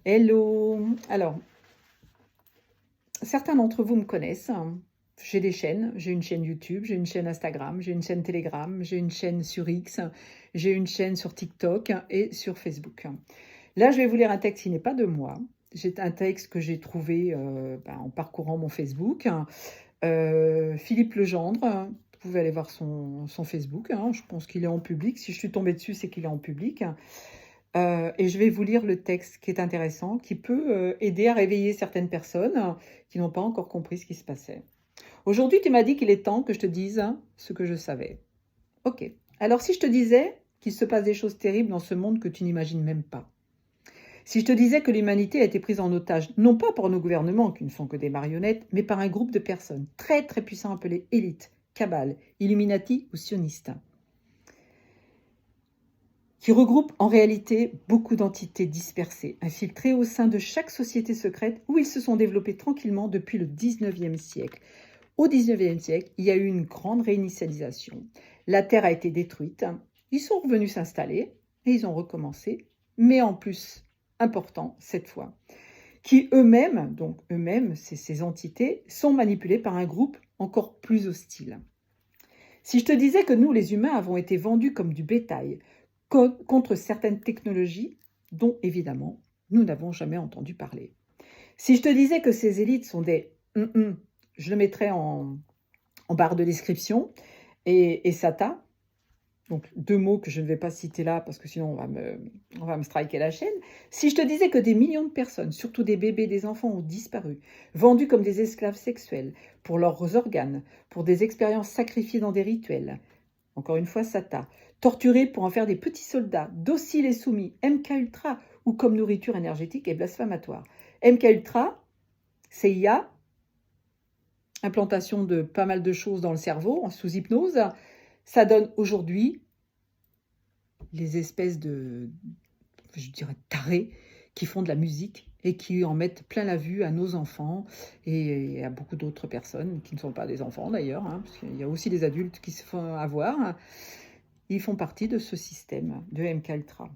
Hello! Alors, certains d'entre vous me connaissent. J'ai des chaînes. J'ai une chaîne YouTube, j'ai une chaîne Instagram, j'ai une chaîne Telegram, j'ai une chaîne sur X, j'ai une chaîne sur TikTok et sur Facebook. Là, je vais vous lire un texte qui n'est pas de moi. C'est un texte que j'ai trouvé en parcourant mon Facebook. Philippe Legendre, vous pouvez aller voir son Facebook. Je pense qu'il est en public. Si je suis tombée dessus, c'est qu'il est en public. Et je vais vous lire le texte qui est intéressant, qui peut aider à réveiller certaines personnes qui n'ont pas encore compris ce qui se passait. Aujourd'hui, tu m'as dit qu'il est temps que je te dise ce que je savais. Ok. Alors, si je te disais qu'il se passe des choses terribles dans ce monde que tu n'imagines même pas, si je te disais que l'humanité a été prise en otage, non pas par nos gouvernements, qui ne sont que des marionnettes, mais par un groupe de personnes très très puissants appelées élites, cabales, illuminati ou sionistes, qui regroupe en réalité beaucoup d'entités dispersées, infiltrées au sein de chaque société secrète où ils se sont développés tranquillement depuis le 19e siècle. Au 19e siècle, il y a eu une grande réinitialisation. La Terre a été détruite, ils sont revenus s'installer et ils ont recommencé, mais en plus, important cette fois, qui eux-mêmes, donc eux-mêmes, ces entités, sont manipulées par un groupe encore plus hostile. Si je te disais que nous, les humains, avons été vendus comme du bétail, contre certaines technologies dont, évidemment, nous n'avons jamais entendu parler. Si je te disais que ces élites sont des je le mettrais en barre de description, et SATA, donc 2 mots que je ne vais pas citer là parce que sinon on va me striker la chaîne. Si je te disais que des millions de personnes, surtout des bébés, des enfants, ont disparu, vendus comme des esclaves sexuels, pour leurs organes, pour des expériences sacrifiées dans des rituels, encore une fois SATA, torturés pour en faire des petits soldats, dociles et soumis, MK Ultra, ou comme nourriture énergétique et blasphématoire. MK Ultra, CIA, implantation de pas mal de choses dans le cerveau, sous hypnose, ça donne aujourd'hui les espèces de, je dirais, tarés qui font de la musique et qui en mettent plein la vue à nos enfants et à beaucoup d'autres personnes qui ne sont pas des enfants d'ailleurs, parce qu'il y a aussi des adultes qui se font avoir. Ils font partie de ce système de MK Ultra.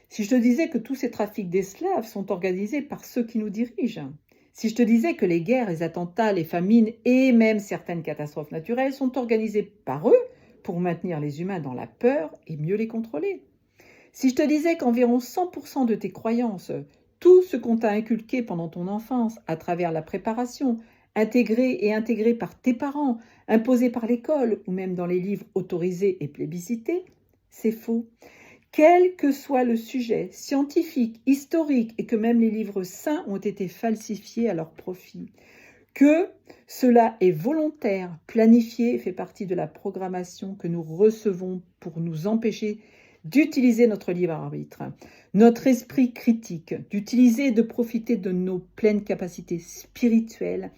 Si je te disais que tous ces trafics d'esclaves sont organisés par ceux qui nous dirigent, si je te disais que les guerres, les attentats, les famines et même certaines catastrophes naturelles sont organisées par eux pour maintenir les humains dans la peur et mieux les contrôler, si je te disais qu'environ 100% de tes croyances, tout ce qu'on t'a inculqué pendant ton enfance à travers la préparation, intégré par tes parents, imposé par l'école ou même dans les livres autorisés et plébiscités, c'est faux. Quel que soit le sujet, scientifique, historique, et que même les livres saints ont été falsifiés à leur profit, que cela est volontaire, planifié et fait partie de la programmation que nous recevons pour nous empêcher d'utiliser notre libre arbitre, notre esprit critique, d'utiliser et de profiter de nos pleines capacités spirituelles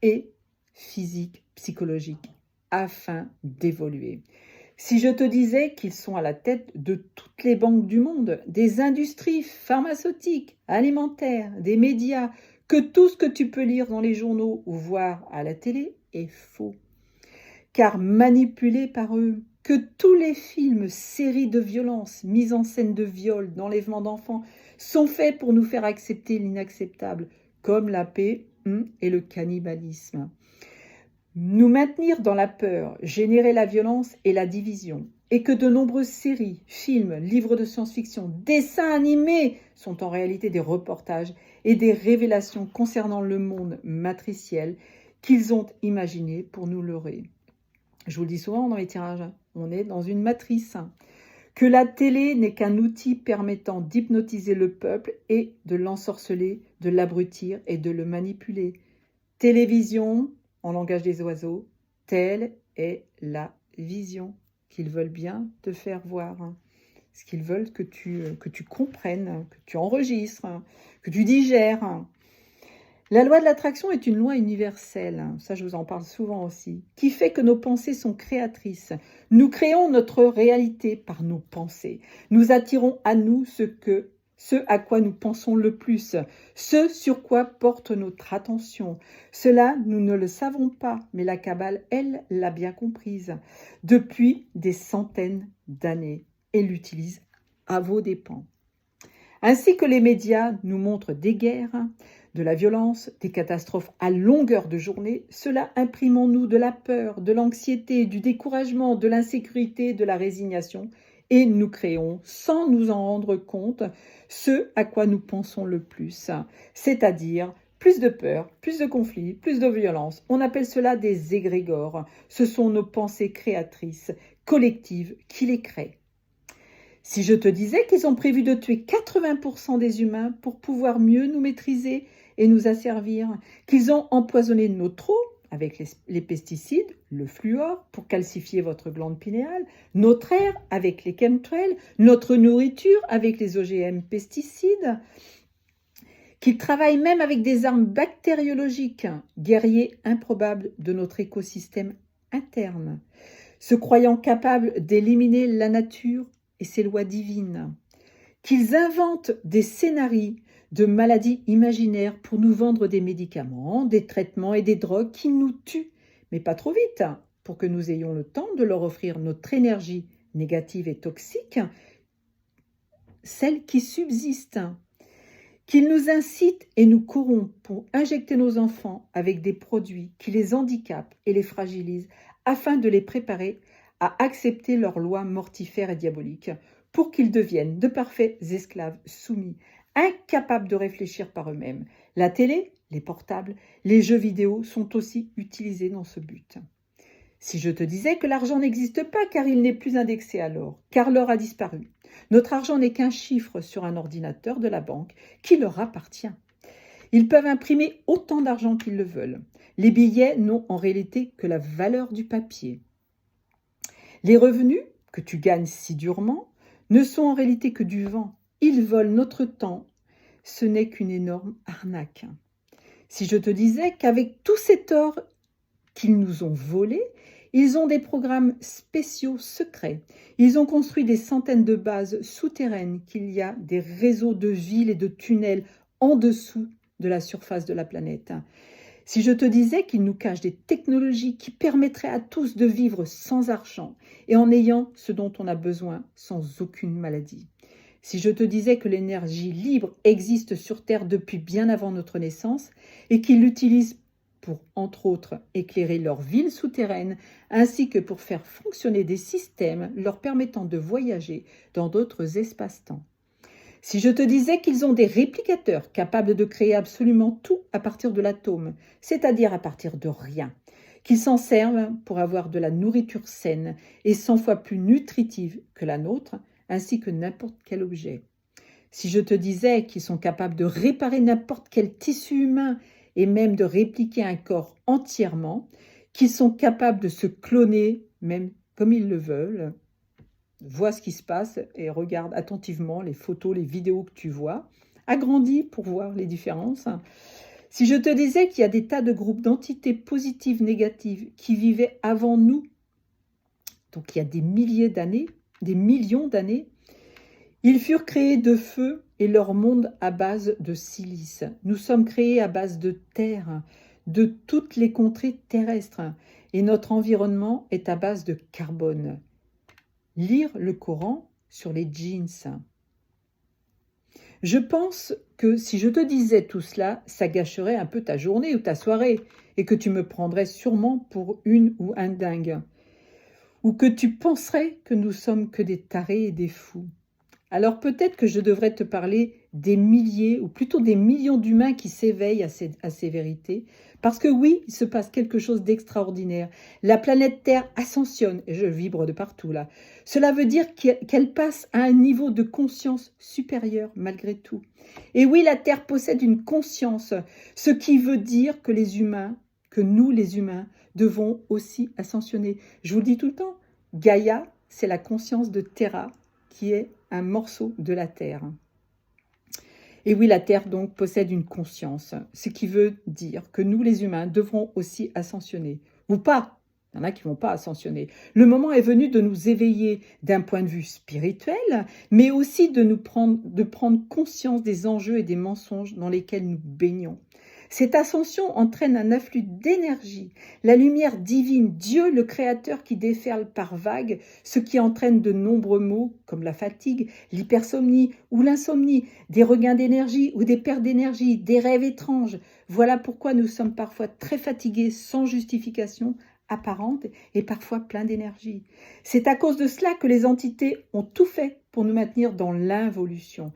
et physiques, psychologiques, afin d'évoluer. Si je te disais qu'ils sont à la tête de toutes les banques du monde, des industries pharmaceutiques, alimentaires, des médias, que tout ce que tu peux lire dans les journaux ou voir à la télé est faux, car manipulé par eux, que tous les films, séries de violence, mises en scène de viol, d'enlèvement d'enfants, sont faits pour nous faire accepter l'inacceptable, comme la paix et le cannibalisme. Nous maintenir dans la peur, générer la violence et la division, et que de nombreuses séries, films, livres de science-fiction, dessins animés sont en réalité des reportages et des révélations concernant le monde matriciel qu'ils ont imaginé pour nous leurrer. Je vous le dis souvent dans les tirages, on est dans une matrice. Que la télé n'est qu'un outil permettant d'hypnotiser le peuple et de l'ensorceler, de l'abrutir et de le manipuler. Télévision, en langage des oiseaux, telle est la vision qu'ils veulent bien te faire voir. Ce qu'ils veulent que tu comprennes, que tu enregistres, que tu digères. La loi de l'attraction est une loi universelle, ça je vous en parle souvent aussi, qui fait que nos pensées sont créatrices. Nous créons notre réalité par nos pensées. Nous attirons à nous ce à quoi nous pensons le plus, ce sur quoi porte notre attention. Cela, nous ne le savons pas, mais la Kabbale, elle, l'a bien comprise depuis des centaines d'années et l'utilise à vos dépens. Ainsi que les médias nous montrent des guerres, de la violence, des catastrophes à longueur de journée, cela imprime en nous de la peur, de l'anxiété, du découragement, de l'insécurité, de la résignation, et nous créons, sans nous en rendre compte, ce à quoi nous pensons le plus, c'est-à-dire plus de peur, plus de conflits, plus de violence. On appelle cela des égrégores. Ce sont nos pensées créatrices, collectives, qui les créent. Si je te disais qu'ils ont prévu de tuer 80% des humains pour pouvoir mieux nous maîtriser et nous asservir, qu'ils ont empoisonné notre eau avec les pesticides, le fluor pour calcifier votre glande pinéale, notre air avec les chemtrails, notre nourriture avec les OGM pesticides, qu'ils travaillent même avec des armes bactériologiques, guerriers improbables de notre écosystème interne, se croyant capables d'éliminer la nature et ses lois divines, qu'ils inventent des scénarios de maladies imaginaires pour nous vendre des médicaments, des traitements et des drogues qui nous tuent, mais pas trop vite, pour que nous ayons le temps de leur offrir notre énergie négative et toxique, celle qui subsiste, qu'ils nous incitent et nous corrompent pour injecter nos enfants avec des produits qui les handicapent et les fragilisent afin de les préparer à accepter leurs lois mortifères et diaboliques pour qu'ils deviennent de parfaits esclaves soumis, incapables de réfléchir par eux-mêmes. La télé, les portables, les jeux vidéo sont aussi utilisés dans ce but. Si je te disais que l'argent n'existe pas car il n'est plus indexé à l'or, car l'or a disparu. Notre argent n'est qu'un chiffre sur un ordinateur de la banque qui leur appartient. Ils peuvent imprimer autant d'argent qu'ils le veulent. Les billets n'ont en réalité que la valeur du papier. Les revenus que tu gagnes si durement ne sont en réalité que du vent. Ils volent notre temps. Ce n'est qu'une énorme arnaque. Si je te disais qu'avec tout cet or qu'ils nous ont volé, ils ont des programmes spéciaux secrets. Ils ont construit des centaines de bases souterraines, qu'il y a des réseaux de villes et de tunnels en dessous de la surface de la planète. Si je te disais qu'ils nous cachent des technologies qui permettraient à tous de vivre sans argent et en ayant ce dont on a besoin sans aucune maladie. Si je te disais que l'énergie libre existe sur Terre depuis bien avant notre naissance et qu'ils l'utilisent pour, entre autres, éclairer leurs villes souterraines, ainsi que pour faire fonctionner des systèmes leur permettant de voyager dans d'autres espaces-temps. Si je te disais qu'ils ont des réplicateurs capables de créer absolument tout à partir de l'atome, c'est-à-dire à partir de rien, qu'ils s'en servent pour avoir de la nourriture saine et 100 fois plus nutritive que la nôtre, ainsi que n'importe quel objet. Si je te disais qu'ils sont capables de réparer n'importe quel tissu humain et même de répliquer un corps entièrement, qu'ils sont capables de se cloner, même comme ils le veulent, vois ce qui se passe et regarde attentivement les photos, les vidéos que tu vois, agrandis pour voir les différences. Si je te disais qu'il y a des tas de groupes d'entités positives, négatives qui vivaient avant nous, donc il y a des milliers d'années, des millions d'années, ils furent créés de feu et leur monde à base de silice. Nous sommes créés à base de terre, de toutes les contrées terrestres, et notre environnement est à base de carbone. Lire le Coran sur les jeans. Je pense que si je te disais tout cela, ça gâcherait un peu ta journée ou ta soirée et que tu me prendrais sûrement pour une ou un dingue. Ou que tu penserais que nous sommes que des tarés et des fous. Alors peut-être que je devrais te parler des milliers ou plutôt des millions d'humains qui s'éveillent à ces vérités. Parce que oui, il se passe quelque chose d'extraordinaire. La planète Terre ascensionne, et je vibre de partout là. Cela veut dire qu'elle passe à un niveau de conscience supérieur malgré tout. Et oui, la Terre possède une conscience, ce qui veut dire que les humains, que nous les humains, devons aussi ascensionner. Je vous le dis tout le temps, Gaïa, c'est la conscience de Terra, qui est un morceau de la Terre. Et oui, la Terre donc possède une conscience, ce qui veut dire que nous les humains devrons aussi ascensionner. Ou pas, il y en a qui ne vont pas ascensionner. Le moment est venu de nous éveiller d'un point de vue spirituel, mais aussi de prendre conscience des enjeux et des mensonges dans lesquels nous baignons. Cette ascension entraîne un afflux d'énergie, la lumière divine, Dieu le Créateur qui déferle par vagues, ce qui entraîne de nombreux maux comme la fatigue, l'hypersomnie ou l'insomnie, des regains d'énergie ou des pertes d'énergie, des rêves étranges. Voilà pourquoi nous sommes parfois très fatigués sans justification apparente et parfois plein d'énergie. C'est à cause de cela que les entités ont tout fait pour nous maintenir dans l'involution.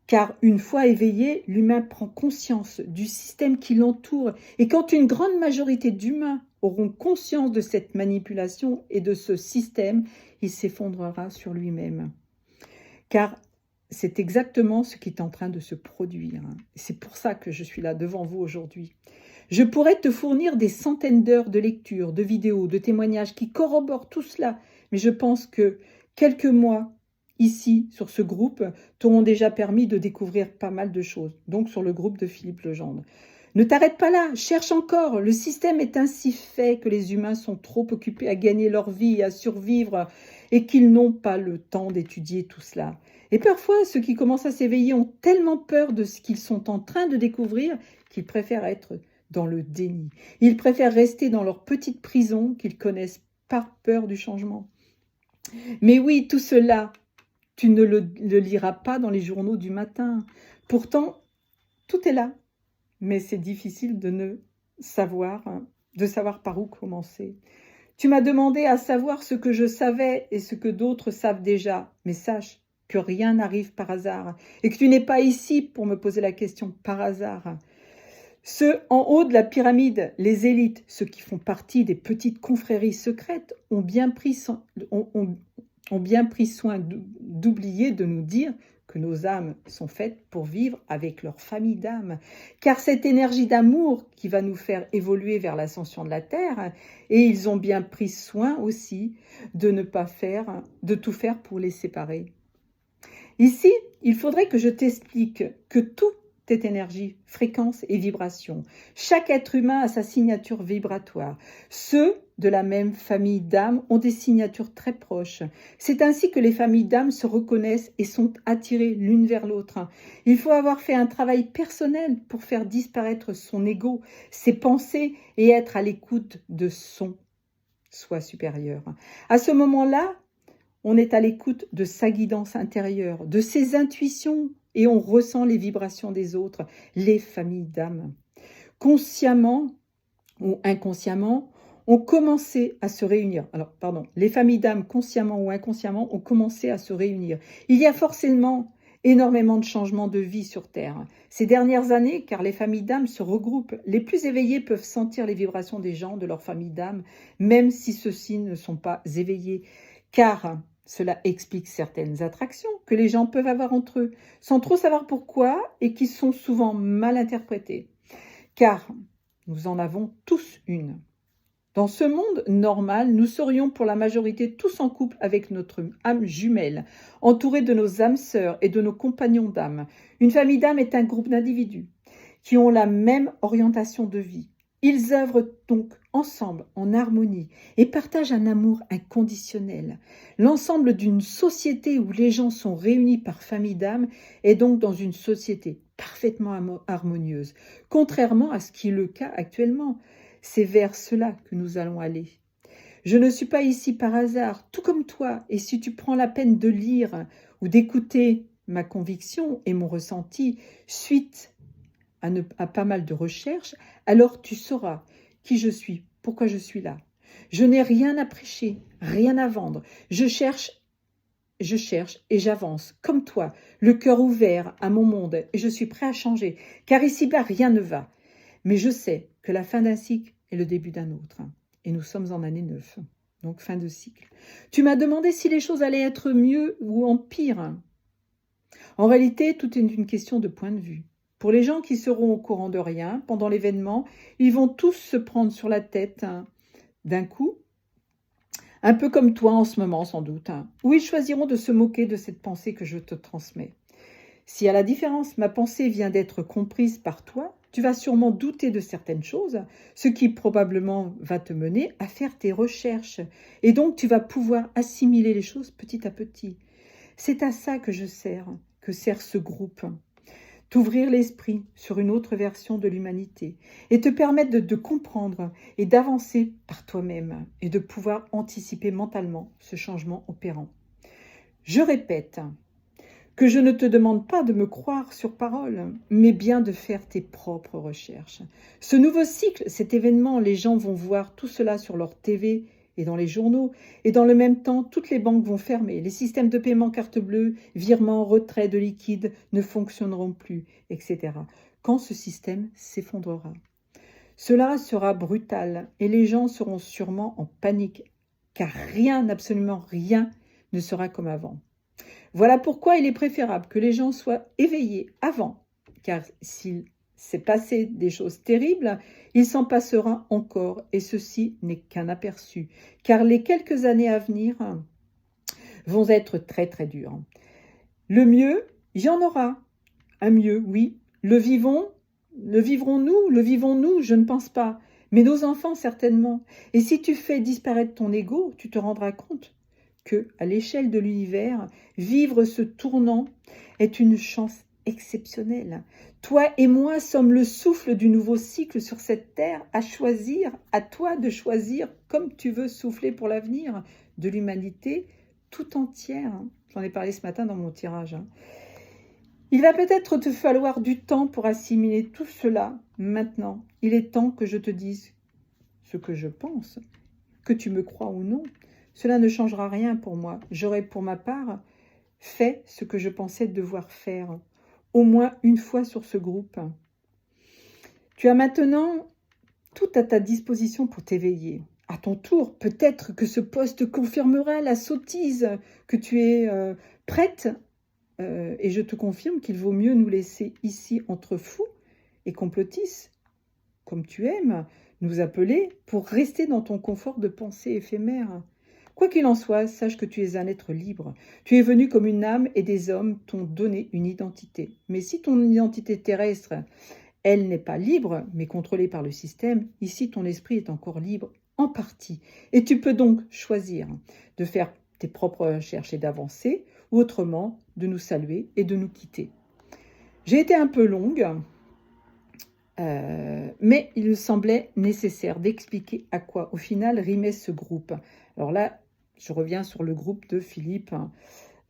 Car une fois éveillé, l'humain prend conscience du système qui l'entoure et quand une grande majorité d'humains auront conscience de cette manipulation et de ce système, il s'effondrera sur lui-même. Car c'est exactement ce qui est en train de se produire. C'est pour ça que je suis là devant vous aujourd'hui. Je pourrais te fournir des centaines d'heures de lecture, de vidéos, de témoignages qui corroborent tout cela, mais je pense que quelques mois ici, sur ce groupe, t'auront déjà permis de découvrir pas mal de choses, donc sur le groupe de Philippe Legendre. Ne t'arrête pas là, cherche encore. Le système est ainsi fait que les humains sont trop occupés à gagner leur vie, à survivre, et qu'ils n'ont pas le temps d'étudier tout cela. Et parfois, ceux qui commencent à s'éveiller ont tellement peur de ce qu'ils sont en train de découvrir qu'ils préfèrent être dans le déni. Ils préfèrent rester dans leur petite prison qu'ils connaissent par peur du changement. Mais oui, tout cela, tu ne le liras pas dans les journaux du matin. Pourtant, tout est là. Mais c'est difficile de savoir par où commencer. Tu m'as demandé à savoir ce que je savais et ce que d'autres savent déjà. Mais sache que rien n'arrive par hasard et que tu n'es pas ici pour me poser la question par hasard. Ceux en haut de la pyramide, les élites, ceux qui font partie des petites confréries secrètes, ont bien pris soin d'oublier de nous dire que nos âmes sont faites pour vivre avec leur famille d'âmes. Car cette énergie d'amour qui va nous faire évoluer vers l'ascension de la Terre, et ils ont bien pris soin aussi de de tout faire pour les séparer. Ici, il faudrait que je t'explique que tout est énergie, fréquence et vibration. Chaque être humain a sa signature vibratoire. Ceux de la même famille d'âmes ont des signatures très proches. C'est ainsi que les familles d'âmes se reconnaissent et sont attirées l'une vers l'autre. Il faut avoir fait un travail personnel pour faire disparaître son ego, ses pensées et être à l'écoute de son soi supérieur. À ce moment-là, on est à l'écoute de sa guidance intérieure, de ses intuitions, et on ressent les vibrations des autres, les familles d'âmes. Consciemment ou inconsciemment, ont commencé à se réunir. Les familles d'âmes, consciemment ou inconsciemment, ont commencé à se réunir. Il y a forcément énormément de changements de vie sur Terre. Ces dernières années, car les familles d'âmes se regroupent, les plus éveillés peuvent sentir les vibrations des gens de leur famille d'âmes, même si ceux-ci ne sont pas éveillés, car cela explique certaines attractions que les gens peuvent avoir entre eux, sans trop savoir pourquoi et qui sont souvent mal interprétées. Car nous en avons tous une. Dans ce monde normal, nous serions pour la majorité tous en couple avec notre âme jumelle, entourés de nos âmes sœurs et de nos compagnons d'âme. Une famille d'âmes est un groupe d'individus qui ont la même orientation de vie. Ils œuvrent donc ensemble en harmonie et partagent un amour inconditionnel. L'ensemble d'une société où les gens sont réunis par famille d'âmes est donc dans une société parfaitement harmonieuse, contrairement à ce qui est le cas actuellement. C'est vers cela que nous allons aller. Je ne suis pas ici par hasard, tout comme toi, et si tu prends la peine de lire ou d'écouter ma conviction et mon ressenti suite à pas mal de recherches, alors tu sauras qui je suis, pourquoi je suis là. Je n'ai rien à prêcher, rien à vendre. Je cherche et j'avance, comme toi, le cœur ouvert à mon monde, et je suis prêt à changer, car ici-bas, rien ne va. Mais je sais que la fin d'un cycle est le début d'un autre, et nous sommes en année 9, donc fin de cycle. Tu m'as demandé si les choses allaient être mieux ou en pire. En réalité, tout est une question de point de vue. Pour les gens qui seront au courant de rien pendant l'événement, ils vont tous se prendre sur la tête d'un coup, un peu comme toi en ce moment sans doute, ou ils choisiront de se moquer de cette pensée que je te transmets. Si à la différence, ma pensée vient d'être comprise par toi, tu vas sûrement douter de certaines choses, ce qui probablement va te mener à faire tes recherches. Et donc, tu vas pouvoir assimiler les choses petit à petit. C'est à ça que sert ce groupe. t'ouvrir l'esprit sur une autre version de l'humanité et te permettre de comprendre et d'avancer par toi-même et de pouvoir anticiper mentalement ce changement opérant. Je répète que je ne te demande pas de me croire sur parole, mais bien de faire tes propres recherches. Ce nouveau cycle, cet événement, les gens vont voir tout cela sur leur TV et dans les journaux, et dans le même temps, toutes les banques vont fermer, les systèmes de paiement carte bleue, virements, retrait de liquide ne fonctionneront plus, etc. Quand ce système s'effondrera. Cela sera brutal et les gens seront sûrement en panique, car rien, absolument rien, ne sera comme avant. Voilà pourquoi il est préférable que les gens soient éveillés avant, car s'il s'est passé des choses terribles, il s'en passera encore, et ceci n'est qu'un aperçu, car les quelques années à venir vont être très très dures. Le mieux, il y en aura. Un mieux, oui. Le vivrons-nous, je ne pense pas. Mais nos enfants, certainement. Et si tu fais disparaître ton ego, tu te rendras compte que, à l'échelle de l'univers, vivre ce tournant est une chance exceptionnelle. Toi et moi sommes le souffle du nouveau cycle sur cette terre, à choisir, à toi de choisir comme tu veux souffler pour l'avenir de l'humanité tout entière. J'en ai parlé ce matin dans mon tirage. Il va peut-être te falloir du temps pour assimiler tout cela. Maintenant, il est temps que je te dise ce que je pense, que tu me crois ou non. Cela ne changera rien pour moi. J'aurai pour ma part fait ce que je pensais devoir faire, au moins une fois sur ce groupe. Tu as maintenant tout à ta disposition pour t'éveiller. À ton tour, peut-être que ce poste confirmera la sottise que tu es prête. Et je te confirme qu'il vaut mieux nous laisser ici entre fous et complotistes, comme tu aimes nous appeler, pour rester dans ton confort de pensée éphémère. Quoi qu'il en soit, sache que tu es un être libre. Tu es venu comme une âme et des hommes t'ont donné une identité. Mais si ton identité terrestre, elle n'est pas libre, mais contrôlée par le système, ici ton esprit est encore libre en partie. Et tu peux donc choisir de faire tes propres recherches et d'avancer, ou autrement de nous saluer et de nous quitter. J'ai été un peu longue, mais il me semblait nécessaire d'expliquer à quoi, au final, rimait ce groupe. Alors là, je reviens sur le groupe de Philippe.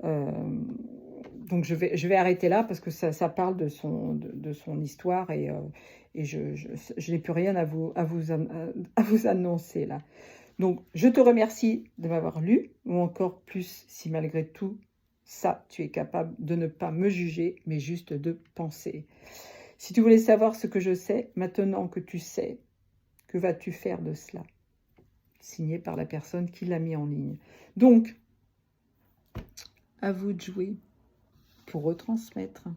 Donc je vais arrêter là parce que ça parle de son histoire et je n'ai plus rien à vous annoncer là. Donc je te remercie de m'avoir lu, ou encore plus si malgré tout ça tu es capable de ne pas me juger mais juste de penser. Si tu voulais savoir ce que je sais, maintenant que tu sais, que vas-tu faire de cela? Signé par la personne qui l'a mis en ligne. Donc, à vous de jouer pour retransmettre.